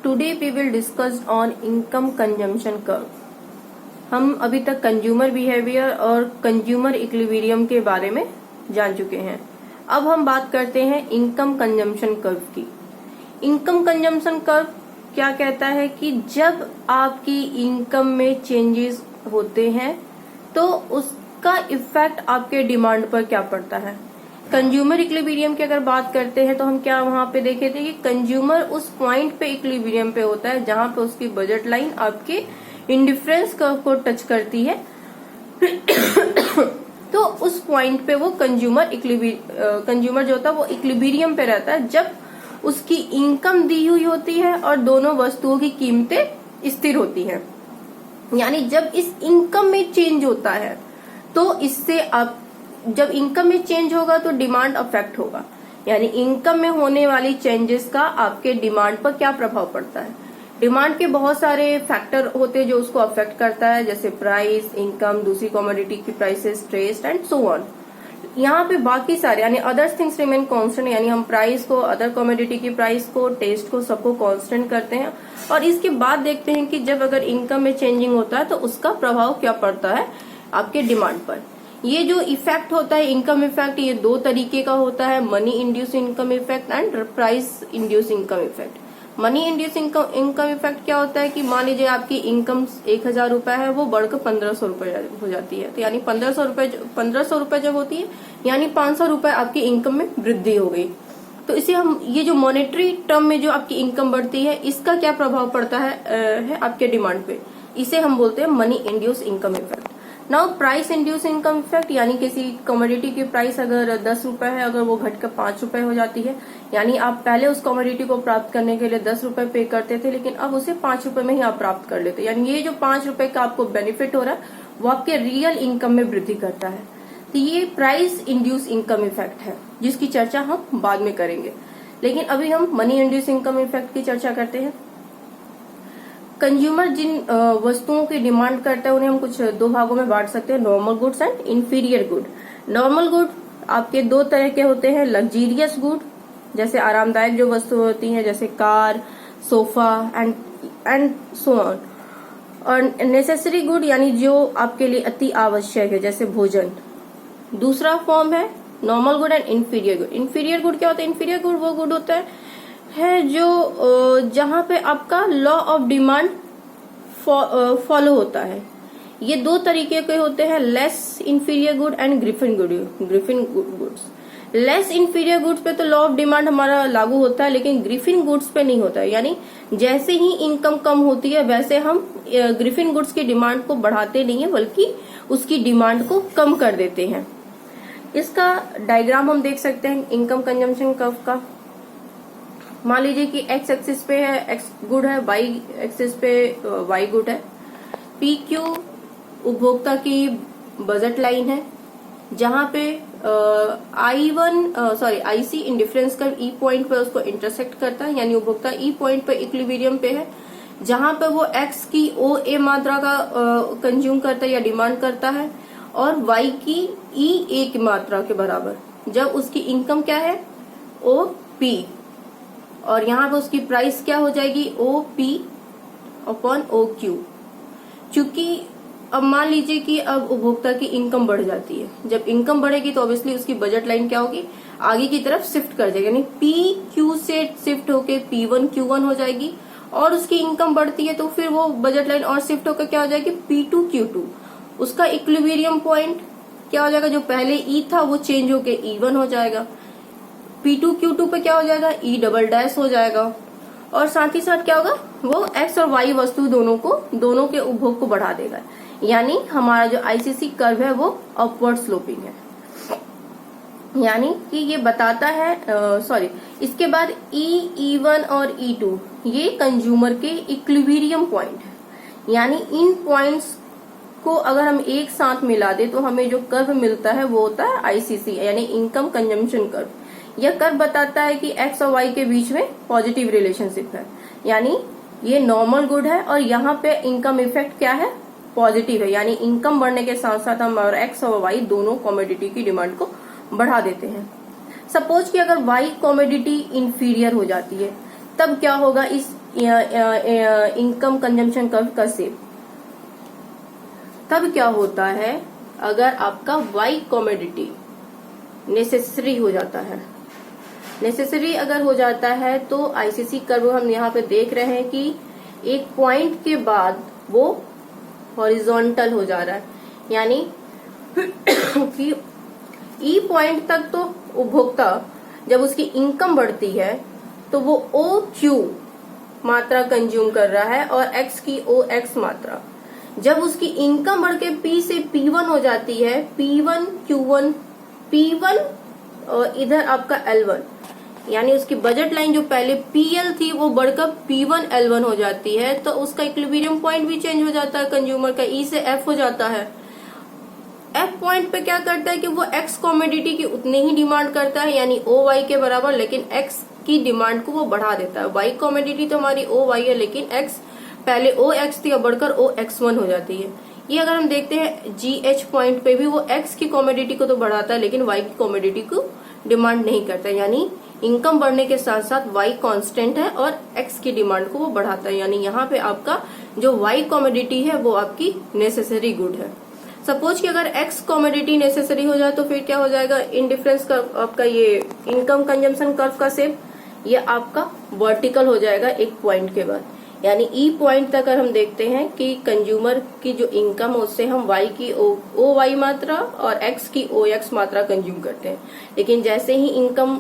Today we will discuss on income consumption curve. हम अभी तक कंज्यूमर बिहेवियर और कंज्यूमर इक्विलिब्रियम के बारे में जान चुके हैं। अब हम बात करते हैं इनकम कंजम्पशन कर्व की। इनकम कंजम्पशन कर्व क्या कहता है कि जब आपकी इनकम में चेंजेस होते हैं तो उसका इफेक्ट आपके डिमांड पर क्या पड़ता है। कंज्यूमर इक्विलिब्रियम की अगर बात करते हैं तो हम क्या वहां पे देखे थे कि कंज्यूमर उस पॉइंट पे इक्विलिब्रियम पे होता है जहां पे उसकी बजट लाइन आपके इंडिफरेंस कर्व को टच करती है तो उस पॉइंट पे वो कंज्यूमर जो होता है वो इक्विलिब्रियम पे रहता है जब उसकी इनकम दी हुई होती है और दोनों वस्तुओं की कीमतें स्थिर होती हैं। यानी जब इस इनकम में चेंज होता है तो इससे आप जब इनकम में चेंज होगा तो डिमांड अफेक्ट होगा। यानी इनकम में होने वाली चेंजेस का आपके डिमांड पर क्या प्रभाव पड़ता है। डिमांड के बहुत सारे फैक्टर होते हैं जो उसको अफेक्ट करता है, जैसे प्राइस, इनकम, दूसरी कमोडिटी की prices, test and so on. यहाँ पे बाकी सारे यानी अदर्स थिंग्स रिमेन कांस्टेंट, यानी हम प्राइस को, अदर कमोडिटी की प्राइस को, टेस्ट को, सबको कांस्टेंट करते हैं। और इसके बाद देखते हैं कि जब अगर इनकम में चेंजिंग होता है तो उसका प्रभाव क्या पड़ता है आपके डिमांड पर। ये जो इफेक्ट होता है इनकम इफेक्ट, ये दो तरीके का होता है, money induce income effect and price induce income effect. Money induce income effect क्या होता है कि मान लीजिए आपकी इनकम 1000 रुपए है, वो बढ़कर 1500 रुपए हो जाती है। तो यानी 1500 रुपए जब होती है यानी 500 रुपए आपकी इनकम में वृद्धि हो गई। तो इसे हम ये जो मॉनेटरी टर्म में जो आपकी इनकम बढ़ती है इसका क्या प्रभाव पड़ता है आपके डिमांड पे, इसे हम बोलते हैं money induce income effect. Now price induce income effect, यानी किसी कमोडिटी की प्राइस अगर 10 रुपए है, अगर वो घटकर 5 रुपए हो जाती है, यानी आप पहले उस कमोडिटी को प्राप्त करने के लिए 10 रुपए पे करते थे लेकिन अब उसे 5 रुपए में ही आप प्राप्त कर लेते। यानी ये जो 5 रुपए का आपको बेनिफिट हो रहा है वो आपके रियल इनकम में वृद्धि करता है। तो ये प्राइस इंड्यूस इनकम इफेक्ट है जिसकी चर्चा हम बाद में करेंगे, लेकिन अभी हम मनी इंड्यूस इनकम इफेक्ट की चर्चा करते हैं। कंज्यूमर जिन वस्तुओं की डिमांड करता है उन्हें हम कुछ दो भागों में बांट सकते हैं, normal goods and inferior good. Normal good आपके दो तरह के होते हैं, लग्जीरियस गुड जैसे आरामदायक जो वस्तु होती हैं जैसे car, sofa and so on, और नेसेसरी गुड यानी जो आपके लिए अति आवश्यक है जैसे भोजन। दूसरा फॉर्म है normal good and inferior good. Inferior good क्या होता है? इंफीरियर गुड वो गुड होता है जो जहां पे आपका लॉ ऑफ डिमांड फॉलो होता है। ये दो तरीके के होते हैं, less inferior good and Griffin goods. Less inferior goods पे तो लॉ ऑफ डिमांड हमारा लागू होता है लेकिन ग्रिफिन गुड्स पे नहीं होता है। यानी जैसे ही इनकम कम होती है वैसे हम ग्रिफिन गुड्स की डिमांड को बढ़ाते नहीं है बल्कि उसकी डिमांड को कम कर देते हैं। इसका डायग्राम हम देख सकते हैं इनकम कंजम्पशन कर्व का। मान लीजिए कि एक्स एक्सिस पे है एक्स गुड है, वाई एक्सिस पे वाई गुड है। पी क्यू उपभोक्ता की बजट लाइन है जहां पे आईसी इंडिफरेंस कर्व ई पॉइंट पे उसको इंटरसेक्ट करता है, यानी उपभोक्ता ई पॉइंट पे इक्विलिब्रियम पे है जहां पे वो एक्स की ओ ए मात्रा का कंज्यूम करता है या डिमांड करता है और वाई की ई ए की मात्रा के बराबर जब उसकी इनकम क्या है ओ पी, और यहाँ पे उसकी प्राइस क्या हो जाएगी O P upon O Q. चूंकि अब मान लीजिए कि अब उपभोक्ता की इनकम बढ़ जाती है, जब इनकम बढ़ेगी तो ऑब्वियसली उसकी बजट लाइन क्या होगी आगे की तरफ शिफ्ट कर जाएगी, यानी पी क्यू से शिफ्ट होके P1 Q1 हो जाएगी। और उसकी इनकम बढ़ती है तो फिर वो बजट लाइन और शिफ्ट होकर क्या हो जाएगी P2 Q2। उसका इक्विलिब्रियम पॉइंट क्या हो जाएगा, जो पहले E था वो चेंज होके E1 हो जाएगा। P2 Q2 पे क्या हो जाएगा E डबल डैश हो जाएगा। और साथ ही साथ क्या होगा वो X और Y वस्तु दोनों के उपभोग को बढ़ा देगा। यानी हमारा जो आईसीसी कर्व है वो अपवर्ड स्लोपिंग है। यानी कि ये बताता है इसके बाद E1 और E2 ये कंज्यूमर के इक्विलिब्रियम पॉइंट है। यानी इन पॉइंट्स को अगर हम एक साथ मिला दे तो हमें जो कर्व मिलता है वो होता है आईसीसी यानी इनकम कंजम्पशन कर्व। यह कर्व बताता है कि एक्स और वाई के बीच में पॉजिटिव रिलेशनशिप है, यानी ये नॉर्मल गुड है और यहाँ पे इनकम इफेक्ट क्या है पॉजिटिव है, यानी इनकम बढ़ने के साथ साथ हम और एक्स और वाई दोनों कमोडिटी की डिमांड को बढ़ा देते हैं। सपोज कि अगर वाई कमोडिटी इंफीरियर हो जाती है तब क्या होगा इस इनकम कंजम्पशन कर्व का शेप? तब क्या होता है अगर आपका वाई कमोडिटी नेसेसरी हो जाता है, नेसेसरी अगर हो जाता है तो आईसीसी कर्व हम यहाँ पे देख रहे हैं कि एक पॉइंट के बाद वो हॉरिजॉन्टल हो जा रहा है, यानी कि ई पॉइंट तक तो उपभोक्ता जब उसकी इनकम बढ़ती है तो वो ओ क्यू मात्रा कंज्यूम कर रहा है और एक्स की ओ एक्स मात्रा। जब उसकी इनकम बढ़ के पी से P1 हो जाती है, P1 Q1 P1 और इधर आपका L1, यानी उसकी बजट लाइन जो पहले PL थी वो बढ़कर P1 L1 हो जाती है, तो उसका इक्विलिब्रियम पॉइंट भी चेंज हो जाता है कंज्यूमर का, E से F हो जाता है। F पॉइंट पे क्या करता है कि वो X कमोडिटी की उतनी ही डिमांड करता है, यानी OY के बराबर, लेकिन X की डिमांड को वो बढ़ा देता है। Y कमोडिटी तो हमारी OY है, लेकिन X पहले OX थी और बढ़कर OX1 हो जाती है। ये अगर हम देखते हैं GH पॉइंट पे भी वो X की कमोडिटी को तो बढ़ाता है, लेकिन Y की कमोडिटी को डिमांड नहीं करता, यानी इनकम बढ़ने के साथ साथ Y कांस्टेंट है और X की डिमांड को वो बढ़ाता है, यानी यहाँ पे आपका जो Y कमोडिटी है वो आपकी नेसेसरी गुड है। सपोज कि अगर X कमोडिटी नेसेसरी हो जाए तो फिर क्या हो जाएगा, इंडिफरेंस कर्व आपका, ये इनकम कंजम्पशन कर्व का शेप ये आपका वर्टिकल हो जाएगा एक पॉइंट के बाद, यानी ई पॉइंट तक अगर हम देखते हैं कि कंज्यूमर की जो इनकम है उससे हम वाई की ओ वाई मात्रा और एक्स की ओ एक्स मात्रा कंज्यूम करते हैं, लेकिन जैसे ही इनकम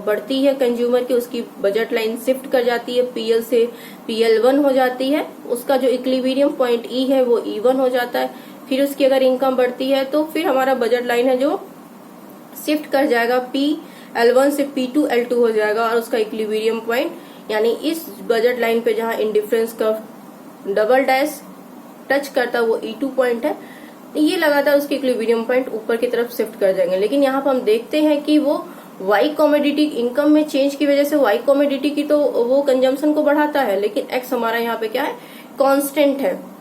बढ़ती है कंज्यूमर की, उसकी बजट लाइन शिफ्ट कर जाती है, पीएल से PL1 हो जाती है, उसका जो इक्विलिब्रियम पॉइंट ई है वो E1 हो जाता है। फिर उसकी अगर इनकम बढ़ती है तो फिर हमारा बजट लाइन है जो शिफ्ट कर जाएगा, PL1 से P2 L2 हो जाएगा और उसका इक्विलिब्रियम पॉइंट, यानी इस बजट लाइन पे जहां indifference curve double dash touch करता है वो E2 पॉइंट है, ये लगातार उसके इक्विलिब्रियम पॉइंट ऊपर की तरफ शिफ्ट कर जाएंगे। लेकिन यहाँ पर हम देखते हैं कि वो वाई कमोडिटी इनकम में चेंज की वजह से वाई कमोडिटी की तो वो कंजम्पशन को बढ़ाता है, लेकिन एक्स हमारा यहाँ पे क्या है, कांस्टेंट है,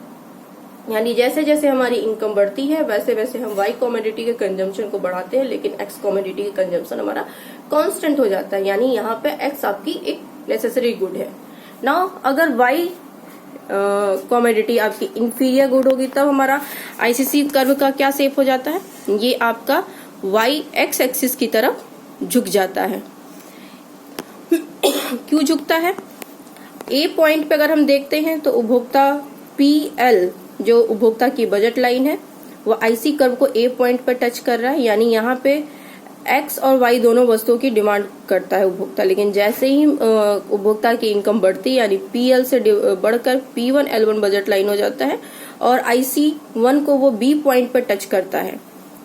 यानी जैसे जैसे हमारी इनकम बढ़ती है वैसे वैसे हम वाई कमोडिटी के कंजम्पशन को बढ़ाते हैं, लेकिन एक्स कमोडिटी का कंजम्पशन हमारा कांस्टेंट हो जाता है, यानी यहाँ पे एक्स आपकी एक नेसेसरी गुड है। नाउ अगर वाई कमोडिटी आपकी इंफीरियर गुड होगी तब हमारा आईसीसी कर्व का क्या शेप हो जाता है, ये आपका वाई एक्स एक्सिस की तरफ झुक जाता है। क्यों झुकता है? ए पॉइंट पे अगर हम देखते हैं तो उपभोक्ता PL जो उपभोक्ता की बजट लाइन है वो आईसी कर्व को ए पॉइंट पर टच कर रहा है, यानी यहाँ पे एक्स और वाई दोनों वस्तुओं की डिमांड करता है उपभोक्ता, लेकिन जैसे ही उपभोक्ता की इनकम बढ़ती है यानी PL से बढ़कर P1 L1 बजट लाइन हो जाता है और IC1 को वो B पॉइंट पर टच करता है,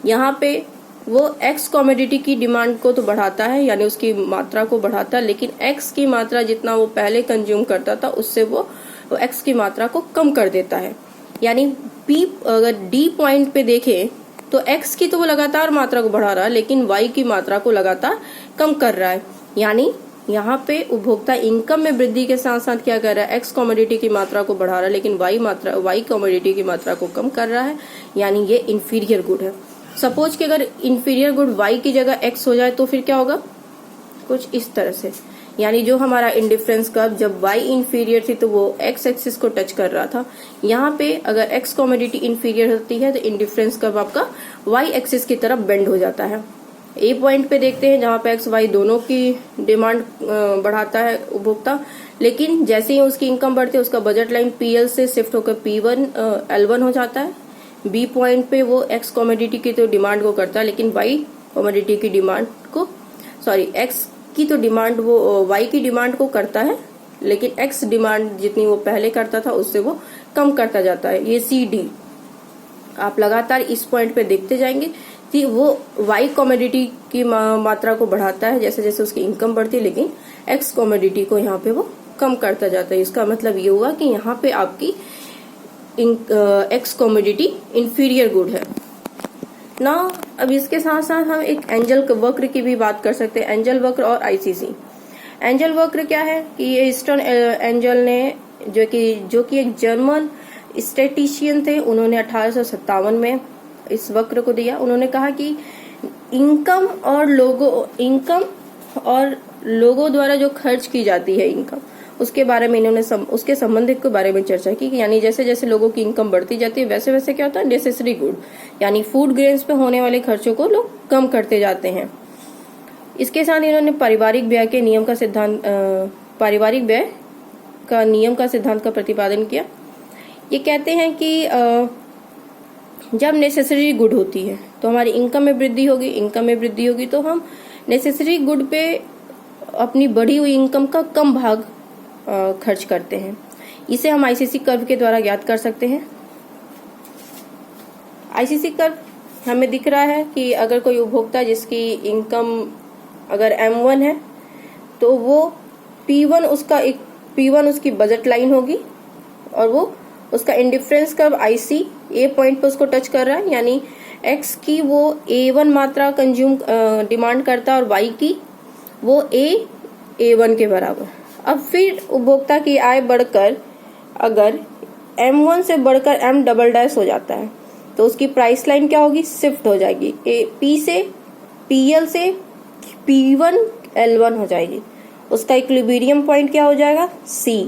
यहाँ पे वो एक्स कमोडिटी की डिमांड को तो बढ़ाता है, यानी उसकी मात्रा को बढ़ाता है, लेकिन एक्स की मात्रा जितना वो पहले कंज्यूम करता था उससे वो एक्स की मात्रा को कम कर देता है, यानी P अगर D पॉइंट पे देखें तो x की तो वो लगातार मात्रा को बढ़ा रहा है, लेकिन y की मात्रा को लगातार कम कर रहा है, यानी यहाँ पे उपभोक्ता इनकम में वृद्धि के साथ साथ क्या कर रहा है, x कमोडिटी की मात्रा को बढ़ा रहा है, लेकिन y कमोडिटी की मात्रा को कम कर रहा है, यानी ये इंफीरियर गुड है। सपोज कि अगर इंफीरियर गुड y की जगह x हो जाए तो फिर क्या होगा, कुछ इस तरह से, यानी जो हमारा इंडिफरेंस कर्व जब y इंफीरियर थी तो वो x एक्सिस को टच कर रहा था, यहाँ पे अगर x कमोडिटी इंफीरियर होती है तो इंडिफरेंस कर्व आपका y एक्सिस की तरफ बेंड हो जाता है। ए पॉइंट पे देखते हैं जहाँ पे x y दोनों की डिमांड बढ़ाता है उपभोक्ता, लेकिन जैसे ही उसकी इनकम बढ़ती है उसका बजट लाइन PL से शिफ्ट होकर P1 L1 हो जाता है। B पॉइंट पे वो x कमोडिटी की तो डिमांड को करता है, लेकिन y कमोडिटी की डिमांड को x की तो डिमांड वो y की डिमांड को करता है, लेकिन x डिमांड जितनी वो पहले करता था उससे वो कम करता जाता है। ये CD आप लगातार इस पॉइंट पे देखते जाएंगे कि वो y कमोडिटी की मात्रा को बढ़ाता है जैसे जैसे उसकी इनकम बढ़ती है, लेकिन x कमोडिटी को यहाँ पे वो कम करता जाता है। इसका मतलब ये हुआ कि यहाँ पे आपकी x कमोडिटी इंफीरियर गुड है ना। अब इसके साथ साथ हम एक एंजल वक्र की भी बात कर सकते हैं, एंजल वक्र और आईसीसी। एंजल वक्र क्या है कि ये ईस्टर्न एंजल ने जो कि एक जर्मन स्टैटिस्टिशियन थे, उन्होंने 1857 में इस वक्र को दिया। उन्होंने कहा कि इनकम और लोगों द्वारा जो खर्च की जाती है इनकम, उसके बारे में इन्होंने उसके संबंधित के बारे में चर्चा की। यानी जैसे जैसे लोगों की इनकम बढ़ती जाती है वैसे वैसे क्या होता है, नेसेसरी गुड यानी फूड ग्रेन्स पे होने वाले खर्चों को लोग कम करते जाते हैं। इसके साथ इन्होंने पारिवारिक व्यय के नियम का सिद्धांत पारिवारिक व्यय का नियम का सिद्धांत का प्रतिपादन किया। ये कहते हैं कि जब नेसेसरी गुड होती है तो हमारी इनकम में वृद्धि होगी, इनकम में वृद्धि होगी तो हम नेसेसरी गुड पे अपनी बढ़ी हुई इनकम का कम भाग खर्च करते हैं। इसे हम आईसीसी कर्व के द्वारा ज्ञात कर सकते हैं। आईसीसी कर्व हमें दिख रहा है कि अगर कोई उपभोक्ता जिसकी इनकम अगर M1 है तो वो P1 उसकी बजट लाइन होगी और वो उसका indifference curve IC A point पर उसको टच कर रहा है, यानी X की वो A1 मात्रा कंज्यूम डिमांड करता है और Y की वो A1 के बराबर। अब फिर उपभोक्ता की आय बढ़कर अगर M1 से बढ़कर M" हो जाता है तो उसकी प्राइस लाइन क्या होगी, शिफ्ट हो जाएगी, P से PL से P1 L1 हो जाएगी। उसका इक्विलिब्रियम पॉइंट क्या हो जाएगा, C।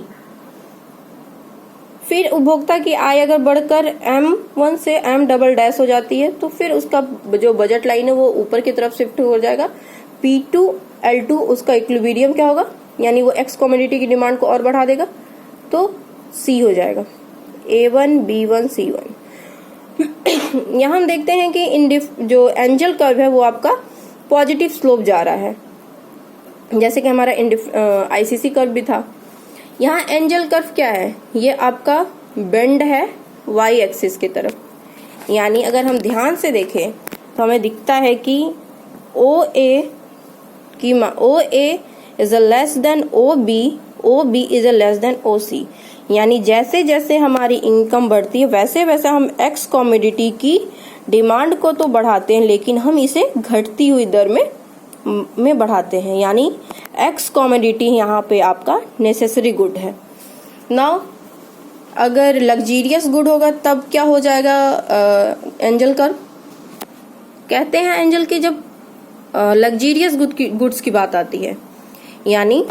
फिर उपभोक्ता की आय अगर बढ़कर M1 से M" हो जाती है तो फिर उसका जो बजट लाइन है वो ऊपर की तरफ शिफ्ट हो जाएगा, P2 L2 उसका इक्विलिब्रियम क्या होगा, यानी वो X कमोडिटी की डिमांड को और बढ़ा देगा तो C हो जाएगा, A1 B1 C1। यहाँ हम देखते हैं कि जो एंजल कर्व है वो आपका पॉजिटिव स्लोप जा रहा है, जैसे कि हमारा आईसीसी कर्व भी था। यहाँ एंजल कर्व क्या है, ये आपका बेंड है y एक्सिस की तरफ। यानी अगर हम ध्यान से देखें तो हमें दिखता है कि OA is a less than OB is a less than OC। यानी जैसे जैसे हमारी इनकम बढ़ती है वैसे वैसे हम X कमोडिटी की डिमांड को तो बढ़ाते हैं लेकिन हम इसे घटती हुई दर में बढ़ाते हैं, यानी X कमोडिटी यहाँ पे आपका नेसेसरी गुड है। नाउ अगर लग्जीरियस गुड होगा तब क्या हो जाएगा एंजल कर्व। कहते हैं एंजल की जब लग्जीरियस गुड्स की बात आती है, यानी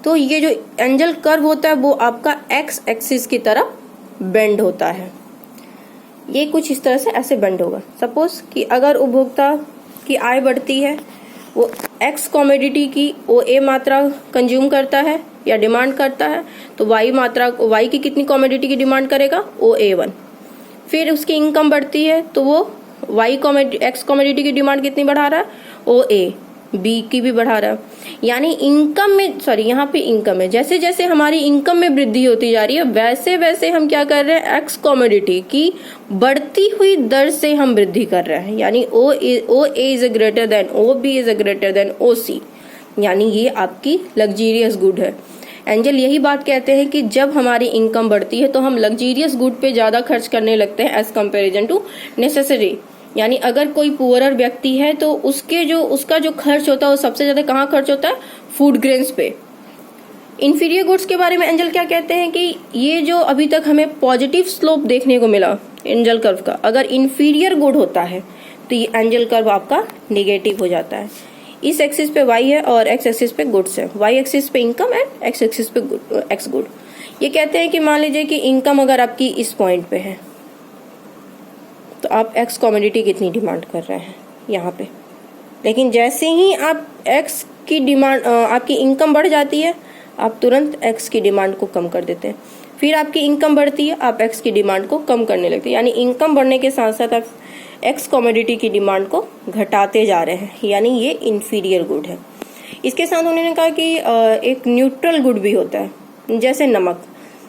तो ये जो एंजल कर्व होता है वो आपका X एक्सिस की तरफ बेंड होता है। ये कुछ इस तरह से ऐसे बेंड होगा। सपोज कि अगर उपभोक्ता की आय बढ़ती है, वो X कमोडिटी की OA मात्रा कंज्यूम करता है या डिमांड करता है तो Y की कितनी कमोडिटी की डिमांड करेगा, OA1। फिर उसकी इनकम बढ़ती है तो वो X कमोडिटी की डिमांड कितनी बढ़ा रहा है, OA। B की भी बढ़ा रहा है। यानी इनकम में यहाँ पे इनकम है, जैसे जैसे हमारी इनकम में वृद्धि होती जा रही है वैसे वैसे हम क्या कर रहे हैं, X कमोडिटी की बढ़ती हुई दर से हम वृद्धि कर रहे हैं। यानी OA is greater than OB is greater than OC, यानी ये आपकी लग्जीरियस गुड है। एंजल यही बात कहते हैं कि जब हमारी इनकम बढ़ती है तो हम लग्जीरियस गुड पे ज्यादा खर्च करने लगते हैं एज कंपेरिजन टू नेसेसरी। यानी अगर कोई पुअरर व्यक्ति है तो उसका जो खर्च होता है वो सबसे ज्यादा कहाँ खर्च होता है, फूड ग्रेन्स पे। इंफीरियर गुड्स के बारे में एंजल क्या कहते हैं कि ये जो अभी तक हमें पॉजिटिव स्लोप देखने को मिला एंजल कर्व का, अगर इंफीरियर गुड होता है तो ये एंजल कर्व आपका नेगेटिव हो जाता है। इस एक्सिस पे Y है और X एक्सिस पे गुड्स है, Y एक्सिस पे इनकम है, X एक्सिस पे X गुड। ये कहते हैं कि मान लीजिए कि इनकम अगर आपकी इस पॉइंट पे है तो आप X कमोडिटी कितनी डिमांड कर रहे हैं यहाँ पे, लेकिन जैसे ही आप X की डिमांड आपकी इनकम बढ़ जाती है आप तुरंत X की डिमांड को कम कर देते हैं। फिर आपकी इनकम बढ़ती है आप X की डिमांड को कम करने लगते हैं। यानी इनकम बढ़ने के साथ साथ आप X कमोडिटी की डिमांड को घटाते जा रहे हैं, यानी ये इंफीरियर गुड है। इसके साथ उन्होंने कहा कि एक न्यूट्रल गुड भी होता है, जैसे नमक,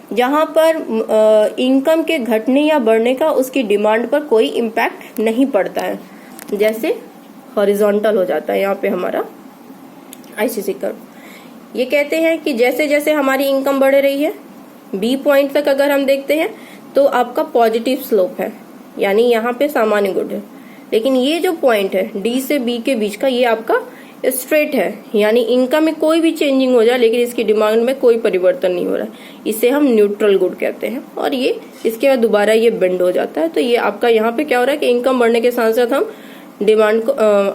जहां पर इनकम के घटने या बढ़ने का उसकी डिमांड पर कोई इम्पैक्ट नहीं पड़ता है, जैसे हॉरिजॉन्टल हो जाता है यहाँ पे हमारा आईसीसी कर्व। ये कहते हैं कि जैसे जैसे हमारी इनकम बढ़ रही है B पॉइंट तक अगर हम देखते हैं तो आपका पॉजिटिव स्लोप है, यानी यहाँ पे सामान्य गुड है। लेकिन ये जो पॉइंट है D से B के बीच का, ये आपका स्ट्रेट है, यानी इनकम में कोई भी चेंजिंग हो जाए लेकिन इसकी डिमांड में कोई परिवर्तन नहीं हो रहा है, इसे हम न्यूट्रल गुड कहते हैं। और ये इसके बाद दोबारा ये बेंड हो जाता है, तो ये आपका यहाँ पे क्या हो रहा है कि इनकम बढ़ने के साथ साथ हम डिमांड को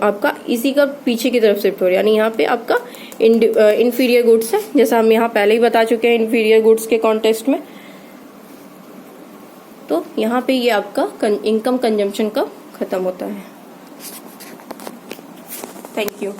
आपका इसी का पीछे की तरफ शिफ्ट हो रहा है, यानी यहाँ पे आपका इंफीरियर गुड्स है, जैसा हम यहाँ पहले ही बता चुके हैं इंफीरियर गुड्स के कॉन्टेक्स्ट में। तो यहाँ पे ये आपका इनकम कंजम्पशन का खत्म होता है। Thank you.